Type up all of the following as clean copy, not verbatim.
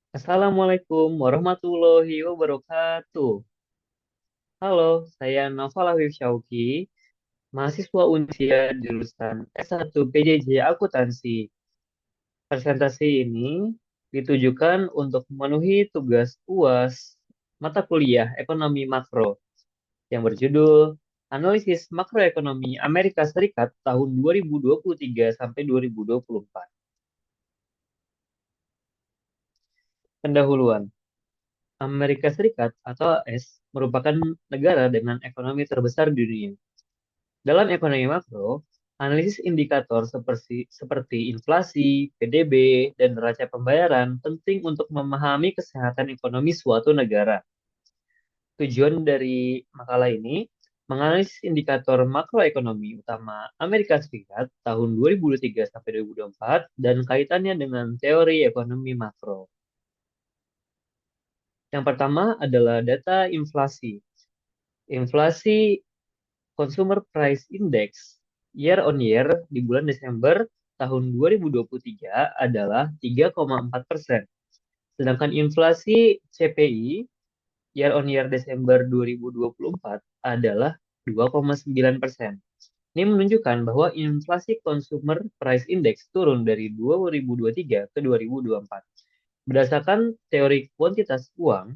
Assalamualaikum warahmatullahi wabarakatuh. Halo, saya Naufal Afif Syauqi, mahasiswa Unsia jurusan S1 PJJ Akuntansi. Presentasi ini ditujukan untuk memenuhi tugas UAS mata kuliah Ekonomi Makro yang berjudul Analisis Makroekonomi Amerika Serikat tahun 2023 sampai 2024. Pendahuluan. Amerika Serikat atau AS merupakan negara dengan ekonomi terbesar di dunia. Dalam ekonomi makro, analisis indikator seperti inflasi, PDB, dan neraca pembayaran penting untuk memahami kesehatan ekonomi suatu negara. Tujuan dari makalah ini menganalisis indikator makroekonomi utama Amerika Serikat tahun 2023 sampai 2024 dan kaitannya dengan teori ekonomi makro. Yang pertama adalah data inflasi. Inflasi Consumer Price Index year on year di bulan Desember tahun 2023 adalah 3,4%. Sedangkan inflasi CPI year on year Desember 2024 adalah 2,9%. Ini menunjukkan bahwa inflasi Consumer Price Index turun dari 2023 ke 2024. Berdasarkan teori kuantitas uang,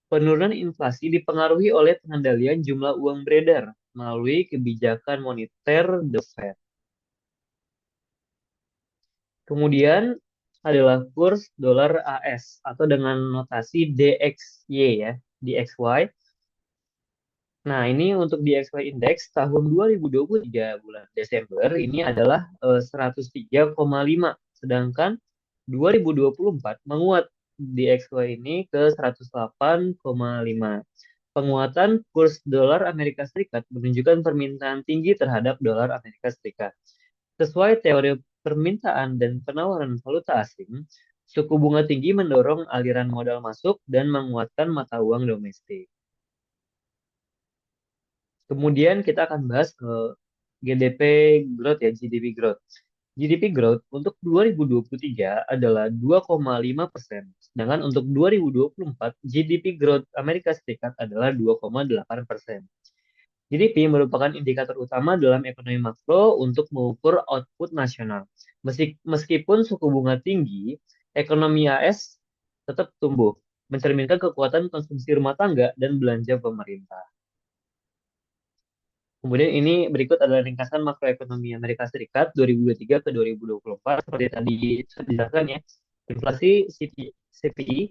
penurunan inflasi dipengaruhi oleh pengendalian jumlah uang beredar melalui kebijakan moneter The Fed. Kemudian adalah kurs dolar AS atau dengan notasi DXY ya, DXY. Nah, ini untuk DXY Index tahun 2023 bulan Desember ini adalah 103,5, sedangkan 2024 menguat DXY ini ke 108,5. Penguatan kurs dolar Amerika Serikat menunjukkan permintaan tinggi terhadap dolar Amerika Serikat. Sesuai teori permintaan dan penawaran valuta asing, suku bunga tinggi mendorong aliran modal masuk dan menguatkan mata uang domestik. Kemudian kita akan bahas ke GDP growth ya, GDP growth. GDP growth untuk 2023 adalah 2,5%, sedangkan untuk 2024 GDP growth Amerika Serikat adalah 2,8%. GDP merupakan indikator utama dalam ekonomi makro untuk mengukur output nasional. Meskipun suku bunga tinggi, ekonomi AS tetap tumbuh, mencerminkan kekuatan konsumsi rumah tangga dan belanja pemerintah. Kemudian ini berikut adalah ringkasan makroekonomi Amerika Serikat 2023 ke 2024. Seperti tadi sudah dijelaskan ya, inflasi CPI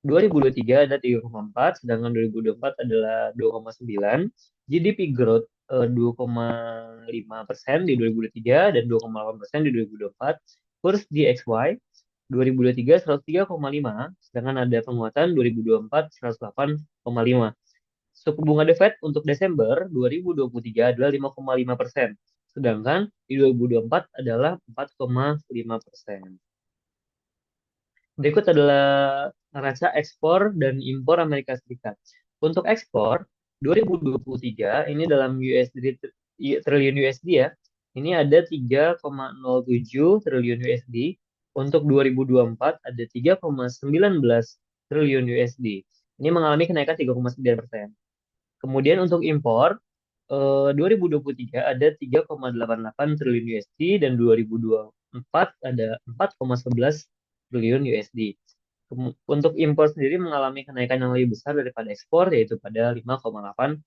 2023 ada 3,4, sedangkan 2024 adalah 2,9. GDP growth 2,5% di 2023 dan 2,8% di 2024. Kurs DXY 2023 103,5, sedangkan ada penguatan 2024 108,5. Suku bunga The Fed untuk Desember 2023 adalah 5,5%, sedangkan di 2024 adalah 4,5%. Berikut adalah neraca ekspor dan impor Amerika Serikat. Untuk ekspor 2023 ini dalam triliun USD ya. Ini ada 3,07 triliun USD. Untuk 2024 ada 3,19 triliun USD. Ini mengalami kenaikan 3,9%. Kemudian untuk impor 2023 ada 3,88 triliun USD dan 2024 ada 4,11 triliun USD. Untuk impor sendiri mengalami kenaikan yang lebih besar daripada ekspor, yaitu pada 5,8%.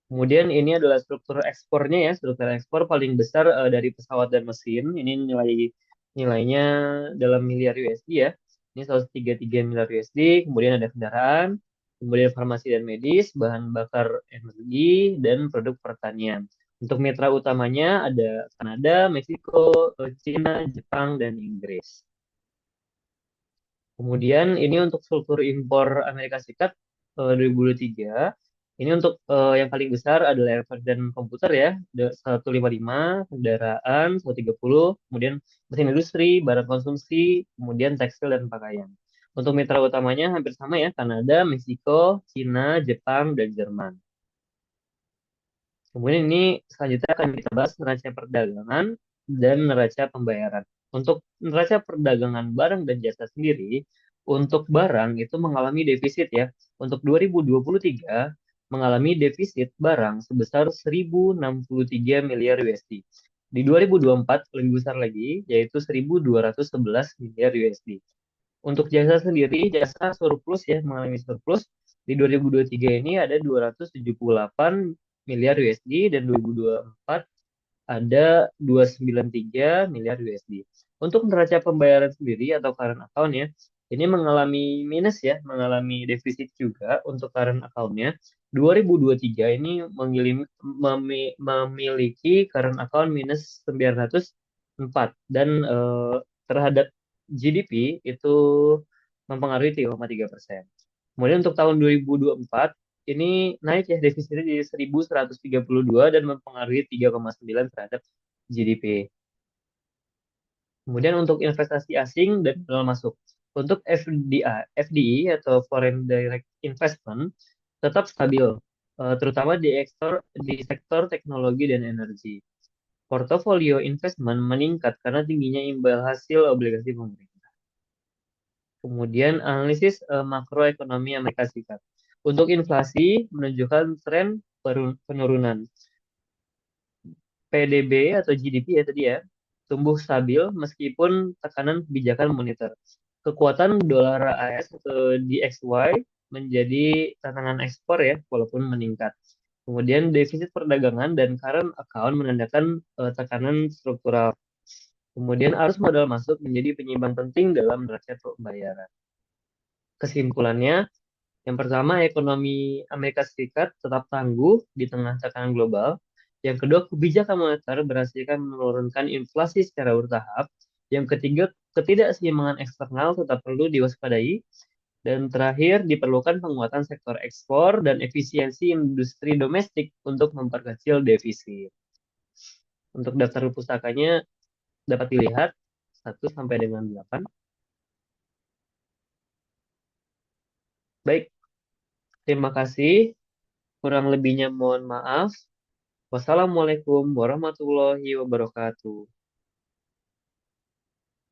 Kemudian ini adalah struktur ekspornya ya, struktur ekspor paling besar dari pesawat dan mesin. Ini nilainya dalam miliar USD ya. Ini 133 miliar USD. Kemudian ada kendaraan, kemudian farmasi dan medis, bahan bakar energi, dan produk pertanian. Untuk mitra utamanya ada Kanada, Meksiko, Cina, Jepang, dan Inggris. Kemudian ini untuk struktur impor Amerika Serikat 2023. Ini untuk yang paling besar adalah aircraft dan komputer ya, 155, kendaraan 130, kemudian mesin industri, barang konsumsi, kemudian tekstil dan pakaian. Untuk mitra utamanya hampir sama ya, Kanada, Meksiko, Cina, Jepang, dan Jerman. Kemudian ini selanjutnya akan kita bahas neraca perdagangan dan neraca pembayaran. Untuk neraca perdagangan barang dan jasa sendiri, untuk barang itu mengalami defisit ya. Untuk 2023 mengalami defisit barang sebesar 1.063 miliar USD. Di 2024 lebih besar lagi, yaitu 1.211 miliar USD. Untuk jasa sendiri, jasa surplus ya, mengalami surplus. Di 2023 ini ada 278 miliar USD dan 2024 ada 293 miliar USD. Untuk neraca pembayaran sendiri atau current account ya, ini mengalami minus ya, mengalami defisit juga untuk current account-nya. 2023 ini memiliki current account minus 904 dan terhadap GDP itu mempengaruhi 3,3%. Kemudian untuk tahun 2024 ini naik ya defisitnya jadi 1.132 dan mempengaruhi 3,9 terhadap GDP. Kemudian untuk investasi asing dan modal masuk. Untuk FDI atau Foreign Direct Investment tetap stabil, terutama di sektor teknologi dan energi. Portofolio investment meningkat karena tingginya imbal hasil obligasi pemerintah. Kemudian analisis makroekonomi Amerika Serikat. Untuk inflasi menunjukkan tren penurunan. PDB atau GDP ya tadi ya, tumbuh stabil meskipun tekanan kebijakan moneter. Kekuatan dolar AS atau DXY menjadi tantangan ekspor ya, walaupun meningkat. Kemudian defisit perdagangan dan current account menandakan tekanan struktural. Kemudian arus modal masuk menjadi penyeimbang penting dalam neraca pembayaran. Kesimpulannya, yang pertama, ekonomi Amerika Serikat tetap tangguh di tengah tekanan global. Yang kedua, kebijakan moneter berhasil menurunkan inflasi secara bertahap. Yang ketiga, ketidakseimbangan eksternal tetap perlu diwaspadai. Dan terakhir, diperlukan penguatan sektor ekspor dan efisiensi industri domestik untuk memperkecil defisit. Untuk daftar pustakanya dapat dilihat 1 sampai dengan 8. Baik, terima kasih. Kurang lebihnya mohon maaf. Wassalamualaikum warahmatullahi wabarakatuh.